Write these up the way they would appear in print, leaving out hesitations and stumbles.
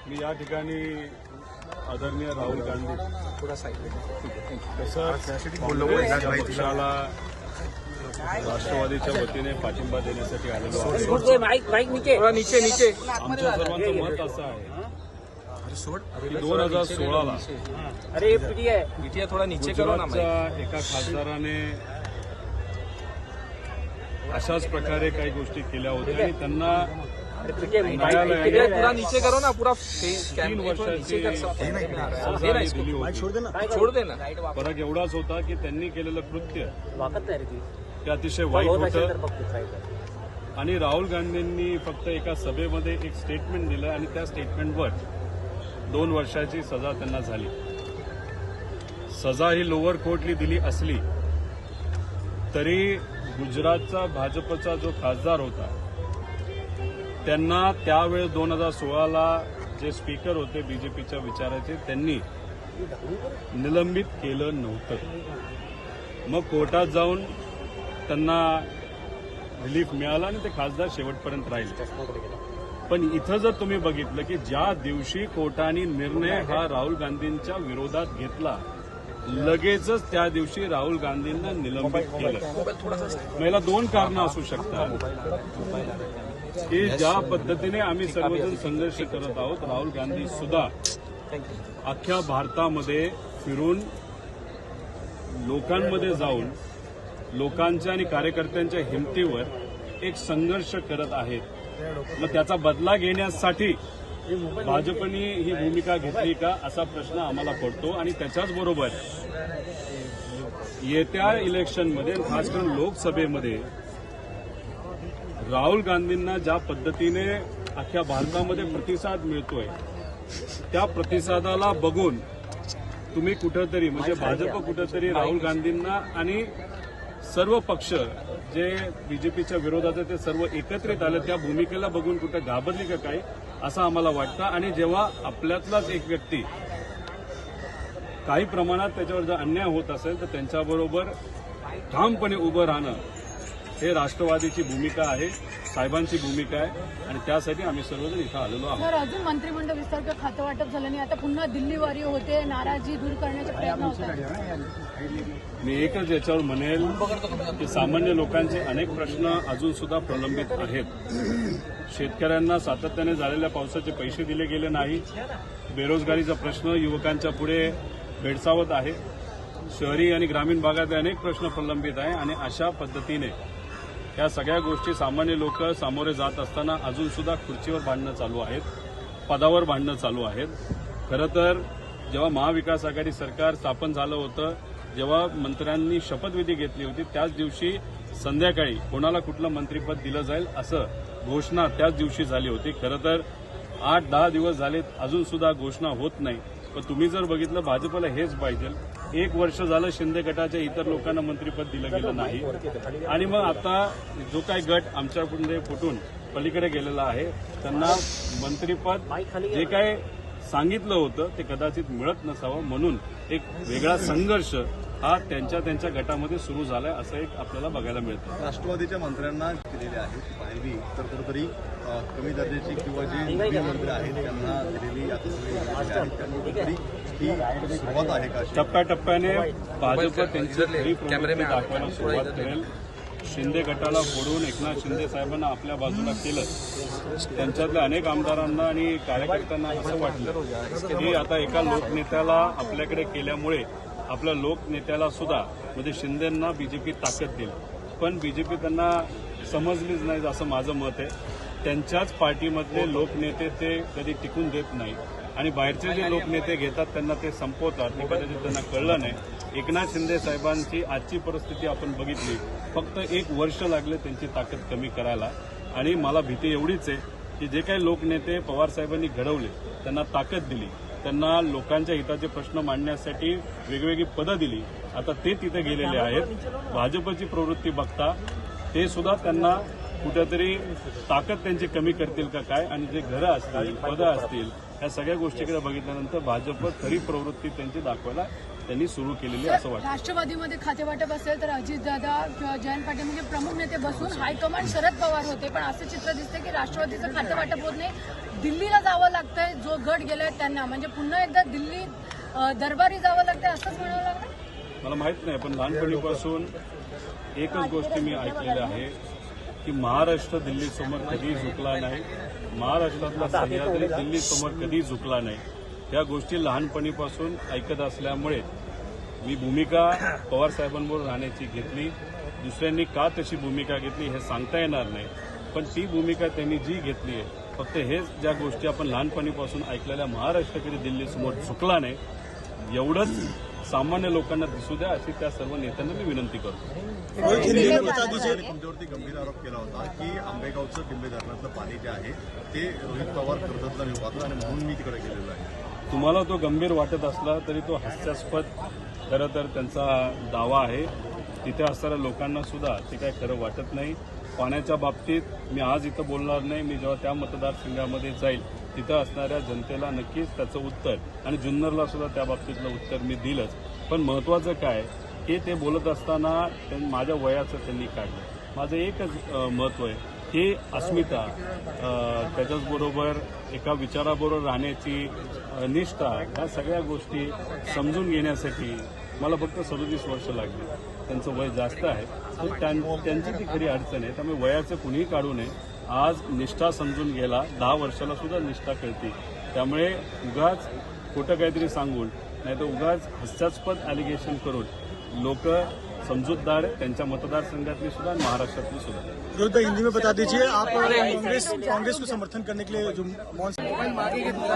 मी या ठिकाणी आदरणीय राहुल गांधी तसंच पक्षाला राष्ट्रवादीच्या वतीने पाठिंबा देण्यासाठी आलेलो आहे. आमच्या सर्वांचं मत असं आहे की 2016ला गुजरातच्या एका खासदाराने अशाच प्रकारे काही गोष्टी केल्या होत्या आणि त्यांना न्यायालयाने 3 वर्षाची सजा दिली होती. फरक एवढाच होता की त्यांनी केलेलं कृत्य ते अतिशय वाईट होतं आणि राहुल गांधींनी फक्त एका सभेमध्ये एक स्टेटमेंट दिलं आणि त्या स्टेटमेंटवर 2 वर्षाची सजा त्यांना झाली. सजा ही लोअर कोर्टली दिली असली तरी गुजरातचा भाजपचा जो खासदार होता त्यांना त्यावेळेस 2016ला जे स्पीकर होते बीजेपीच्या विचाराचे त्यांनी निलंबित केलं नव्हतं. मग कोर्टात जाऊन त्यांना रिलीफ मिळाला आणि ते खासदार शेवटपर्यंत राहिले. पण इथं जर तुम्ही बघितलं की ज्या दिवशी कोर्टाने निर्णय हा राहुल गांधींच्या विरोधात घेतला लगेचच त्या दिवशी राहुल गांधींना निलंबित केलं. मला 2 कारणं असू शकतात की ज्या पद्धतीने आम्ही सर्वजण संघर्ष करत आहोत. राहुल गांधी सुद्धा अख्ख्या भारतामध्ये फिरून लोकांमध्ये जाऊन लोकांच्या आणि कार्यकर्त्यांच्या हिमतीवर एक संघर्ष करत आहेत. मग त्याचा बदला घेण्यासाठी भाजपने ही भूमिका घेतली का असा प्रश्न आम्हाला पडतो. आणि त्याच्याच बरोबर येत्या इलेक्शनमध्ये खास करून लोकसभेमध्ये राहुल गांधींना ज्या पद्धतीने अख्ख्या भारतामध्ये प्रतिसाद मिळतोय त्या प्रतिसादाला बघून तुम्ही कुठंतरी म्हणजे भाजप कुठंतरी राहुल गांधींना आणि सर्व पक्ष जे बीजेपीच्या विरोधात आहे ते सर्व एकत्रित आले त्या भूमिकेला बघून कुठं घाबरली का काय असं आम्हाला वाटतं. आणि जेव्हा आपल्यातलाच एक व्यक्ती काही प्रमाणात त्याच्यावर जर अन्याय होत असेल तर त्यांच्याबरोबर ठामपणे उभं राहणं हे राष्ट्रवादीची भूमिका आहे, साहेबांची भूमिका आहे आणि त्यासाठी आम्ही सर्वजण इथं आलेलो आहोत. सर, अजून मंत्रिमंडळ विस्तार किंवा खातं वाटप झालं नाही, आता पुन्हा दिल्लीवारी होते, नाराजी दूर करण्याचे प्रयत्न होत आहेत. मी एकच याच्यावर म्हणेल की सामान्य लोकांचे अनेक प्रश्न अजून सुद्धा प्रलंबित आहेत. शेतकऱ्यांना सातत्याने झालेल्या पावसाचे पैसे दिले गेले नाही. बेरोजगारीचा प्रश्न युवकांच्या पुढे भेडसावत आहे. शहरी आणि ग्रामीण भागात अनेक प्रश्न प्रलंबित आहे आणि अशा पद्धतीने या सगळ्या गोष्टी सामान्य लोक सामोरे जात असताना अजून सुद्धा खुर्चीवर भांडणं चालू आहेत, पदावर भांडणं चालू आहेत. खरं तर जेव्हा महाविकास आघाडी सरकार स्थापन झालं होतं, जेव्हा मंत्र्यांनी शपथविधी घेतली होती त्याच दिवशी संध्याकाळी कोणाला कुठलं मंत्रिपद दिलं जाईल असं घोषणा त्याच दिवशी झाली होती. खरं तर 8-10 दिवस झाले अजून सुद्धा घोषणा होत नाही. पण तुम्ही जर बघितलं भाजपला हेच पाहिजे. 1 वर्ष झालं शिंदे गटाच्या इतर लोकांना मंत्रिपद दिलं गेलं नाही आणि मग आता जो काही गट आमच्याकडे फुटून पलीकडे गेलेला आहे त्यांना मंत्रिपद जे काय सांगितलं होतं ते कदाचित मिळत नसावं म्हणून एक वेगळा संघर्ष हा त्यांच्या गटामध्ये सुरू झालाय असं एक आपल्याला बघायला मिळतं. राष्ट्रवादीच्या मंत्र्यांना केलेली आहे पाहिली तर कुठेतरी कमी दर्जाची किंवा जे नवीन मंत्री आहेत त्यांना दिलेली आता कुठेतरी ही सुरुवात आहे का? टप्प्याटप्प्याने भाजप त्यांची खरी प्रवृत्ती दाखवायला सुरुवात करेल. शिंदे गटाला फोडून एकनाथ शिंदे साहेबांना आपल्या बाजूला केलं. त्यांच्यातल्या अनेक आमदारांना आणि कार्यकर्त्यांना असं वाटलं की आता एका लोकनेत्याला आपल्याकडे केल्यामुळे आपल्या लोकनेत्याला सुद्धा म्हणजे शिंदेंना बीजेपी ताकद देईल. पण बीजेपी त्यांना समजलीच नाही असं माझं मत आहे. त्यांच्याच पार्टीमधले लोकनेते ते कधी टिकून देत नाही आणि बाहेरचे जे लोकनेते घेतात त्यांना ते संपवतात. हे कदाचित त्यांना कळलं नाही. एकनाथ शिंदे साहेबांची आजची परिस्थिती आपण बघितली, फक्त 1 वर्ष लागले त्यांची ताकद कमी करायला. आणि मला भीती एवढीच आहे की जे काही लोकनेते पवारसाहेबांनी घडवले त्यांना ताकद दिली, त्यांना लोकांच्या हिताचे प्रश्न मांडण्यासाठी वेगवेगळी पदं दिली, आता ते तिथे गेलेले आहेत. भाजपची प्रवृत्ती बघता ते सुद्धा त्यांना कुठेतरी ताकद त्यांची कमी करतील का काय, आणि जे घरं असतील, पदं असतील, या सगळ्या गोष्टीकडे बघितल्यानंतर भाजप खरी प्रवृत्ती त्यांची दाखवायला त्यांनी सुरू केलेली असं वाटतं. राष्ट्रवादीमध्ये खातेवाटप असेल तर अजितदादा किंवा जयंत पाटील म्हणजे प्रमुख नेते बसून हायकमांड शरद पवार होते, पण असं चित्र दिसतं की राष्ट्रवादीचं खातेवाटप होत नाही, दिल्लीला जावं लागतंय. जो गट गेलाय त्यांना म्हणजे पुन्हा एकदा दिल्ली दरबारी जावं लागतंय असंच म्हणावं लागतं. मला माहित नाही, पण लहानपणीपासून एकच गोष्ट मी ऐकलेली आहे की महाराष्ट्र दिल्लीसमोर कधी झुकला नाही, महाराष्ट्रातला सह्याद्री दिल्लीसमोर कधी झुकला नाही. या गोष्टी लहानपणीपासून ऐकत असल्यामुळे मी भूमिका पवारसाहेबांबरोबर राहण्याची घेतली. दुसऱ्यांनी का तशी भूमिका घेतली हे सांगता येणार नाही, पण ती भूमिका त्यांनी जी घेतली आहे, फक्त हेच ज्या गोष्टी आपण लहानपणीपासून ऐकलेल्या महाराष्ट्र कधी दिल्लीसमोर झुकला नाही एवढंच सामान्य लोकांना दिसू द्या अशी त्या सर्व नेत्यांना मी विनंती करतो. तुमच्यावरती गंभीर आरोप केला होता की आंबेगावचं टिंबे धरणातलं पाणी जे आहे ते रोहित पवार कर्जतला विभागलं आणि म्हणून मी तिकडे गेलेलो आहे. तुम्हाला तो गंभीर वाटत असला तरी तो हास्यास्पद खरं तर त्यांचा दावा आहे. तिथे असणाऱ्या लोकांना सुद्धा ते काय खरं वाटत नाही. पाण्याच्या बाबतीत मी आज इथं बोलणार नाही, मी जेव्हा त्या मतदारसंघामध्ये जाईल तिथं असणाऱ्या जनतेला नक्कीच त्याचं उत्तर, आणि जुन्नरला सुद्धा त्या बाबतीतलं उत्तर मी दिलंच. पण महत्त्वाचं काय की ते बोलत असताना माझ्या वयाचं त्यांनी काढलं. माझं एकच महत्त्व आहे की अस्मिता, त्याच्याचबरोबर एका विचाराबरोबर राहण्याची निष्ठा, ह्या सगळ्या गोष्टी समजून घेण्यासाठी मला फक्त 37 वर्ष लागली. त्यांचं वय जास्त आहे, तर त्यांची ती खरी अडचण आहे. त्यामुळे वयाचं कुणीही काढू नये. आज निष्ठा समजून गेला, 10 वर्षाला सुद्धा निष्ठा कळते. त्यामुळे उगाच खोटं काहीतरी सांगून नाही तर उगाच हास्यास्पद ॲलिगेशन करून लोक समजूतदार त्यांच्या मतदारसंघातली सुद्धा आणि महाराष्ट्रातली सुद्धा. हिंदी में बता दीजिए आप कांग्रेस को समर्थन करने के लिए जो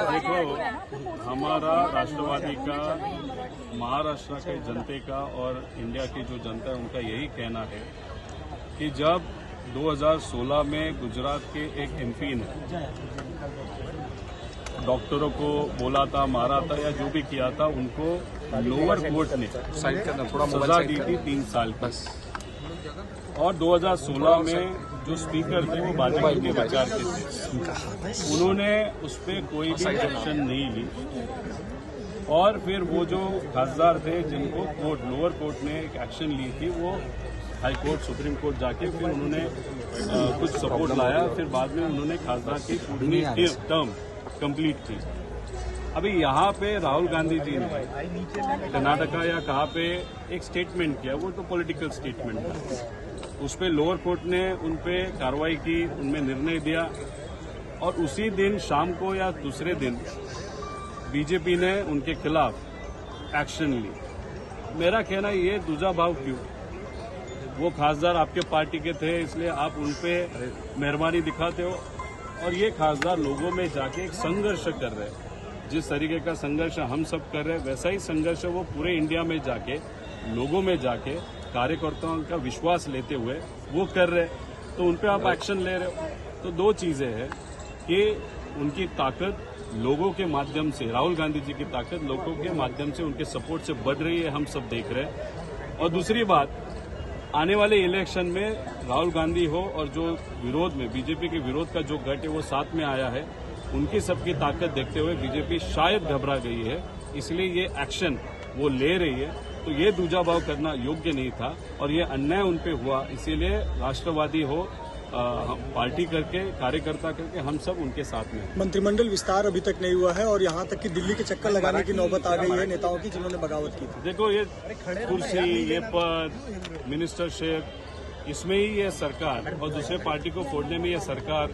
देखो, हमारा राष्ट्रवादी का, महाराष्ट्र के जनते का और इंडिया की जो जनता है उनका यही कहना है कि जब 2016 में गुजरात के एक एमपी ने डॉक्टरों को बोला था, मारा था या जो भी किया था, उनको लोअर कोर्ट ने सजा दी थी 3 साल की. और 2016 में जो स्पीकर थे वो भाजपा के विचार के थे, उन्होंने उस पर कोई भी एक्शन नहीं ली. और फिर वो जो खासदार थे जिनको कोर्ट, लोअर कोर्ट ने एक एक्शन ली थी, वो हाई कोर्ट, सुप्रीम कोर्ट जाके फिर उन्होंने कुछ सपोर्ट लाया. फिर बाद में उन्होंने खासदार की पूरी टर्म कंप्लीट की. अभी यहाँ पे राहुल गांधी जी ने कर्नाटका या कहाँ पे एक स्टेटमेंट किया, वो तो पॉलिटिकल स्टेटमेंट था. उस पर लोअर कोर्ट ने उन पे कार्रवाई की, उनमें निर्णय दिया, और उसी दिन शाम को या दूसरे दिन बीजेपी ने उनके खिलाफ एक्शन ली. मेरा कहना ये दूजा भाव क्यों? वो खासदार आपके पार्टी के थे इसलिए आप उन पे मेहरबानी दिखाते हो, और ये खासदार लोगों में जाके एक संघर्ष कर रहे हैं. जिस तरीके का संघर्ष हम सब कर रहे हैं वैसा ही संघर्ष वो पूरे इंडिया में जाके, लोगों में जाके, कार्यकर्ताओं का विश्वास लेते हुए वो कर रहे हैं. तो उन पे आप एक्शन ले रहे हो. तो 2 चीजें हैं कि उनकी ताकत लोगों के माध्यम से, राहुल गांधी जी की ताकत लोगों के माध्यम से, उनके सपोर्ट से बढ़ रही है, हम सब देख रहे हैं. और दूसरी बात, आने वाले इलेक्शन में राहुल गांधी हो और जो विरोध में, बीजेपी के विरोध का जो गठ है वो साथ में आया है, उनकी सबकी ताकत देखते हुए बीजेपी शायद घबरा गई है, इसलिए ये एक्शन वो ले रही है. तो ये दूजा भाव करना योग्य नहीं था और ये अन्याय उन पे हुआ. इसीलिए राष्ट्रवादी हो, पार्टी करके, कार्यकर्ता करके, हम सब उनके साथ में. मंत्रिमंडल विस्तार अभी तक नहीं हुआ है और यहाँ तक कि दिल्ली के चक्कर लगाने की नौबत आ गई है नेताओं की जिन्होंने बगावत की थी. देखो, ये कुर्सी, ये पद, मिनिस्टरशिप, इसमें ही ये सरकार और दूसरे पार्टी को फोड़ने में ये सरकार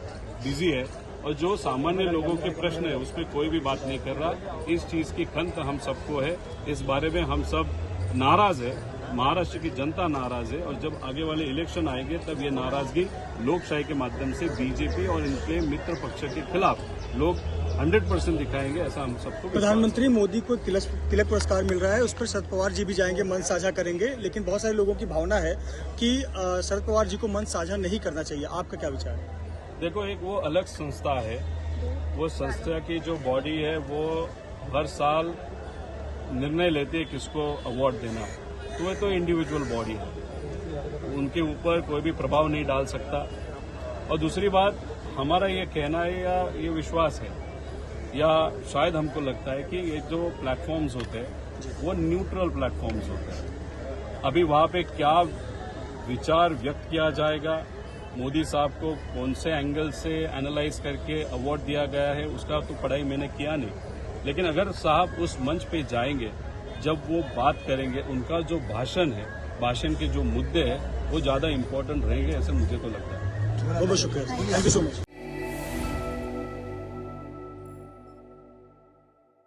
बिजी है, और जो सामान्य लोगों के प्रश्न है उस पर कोई भी बात नहीं कर रहा. इस चीज की खंत हम सबको है, इस बारे में हम सब नाराज है, महाराष्ट्र की जनता नाराज है, और जब आगे वाले इलेक्शन आएंगे तब ये नाराजगी लोकशाही के माध्यम से बीजेपी और इनके मित्र पक्ष के खिलाफ लोग 100% दिखाएंगे, ऐसा हम सबको. प्रधानमंत्री मोदी को तिलक पुरस्कार मिल रहा है, उस पर शरद पवार जी भी जाएंगे, मंच साझा करेंगे, लेकिन बहुत सारे लोगों की भावना है कि शरद पवार जी को मंच साझा नहीं करना चाहिए. आपका क्या विचार है? देखो, एक वो अलग संस्था है, वो संस्था की जो बॉडी है वो हर साल निर्णय लेती है किसको अवार्ड देना, तो ये तो इंडिविजुअल बॉडी है, उनके ऊपर कोई भी प्रभाव नहीं डाल सकता. और दूसरी बात, हमारा ये कहना है या ये विश्वास है या शायद हमको लगता है कि ये जो प्लेटफॉर्म्स होते हैं वो न्यूट्रल प्लेटफॉर्म्स होते हैं। अभी वहाँ पे क्या विचार व्यक्त किया जाएगा, मोदी साहब को कौन से एंगल से एनालाइज करके अवार्ड दिया गया है, उसका तो पढ़ाई मैंने किया नहीं। लेकिन अगर साहब उस मंच पे जाएंगे, जब वो बात करेंगे, उनका जो भाषण है, भाषण के जो मुद्दे हैं वो ज़्यादा इम्पोर्टेंट रहेंगे, ऐसे मुझे तो लगता है। बहुत बहुत शुक्रिया, थैंक यू सो मच।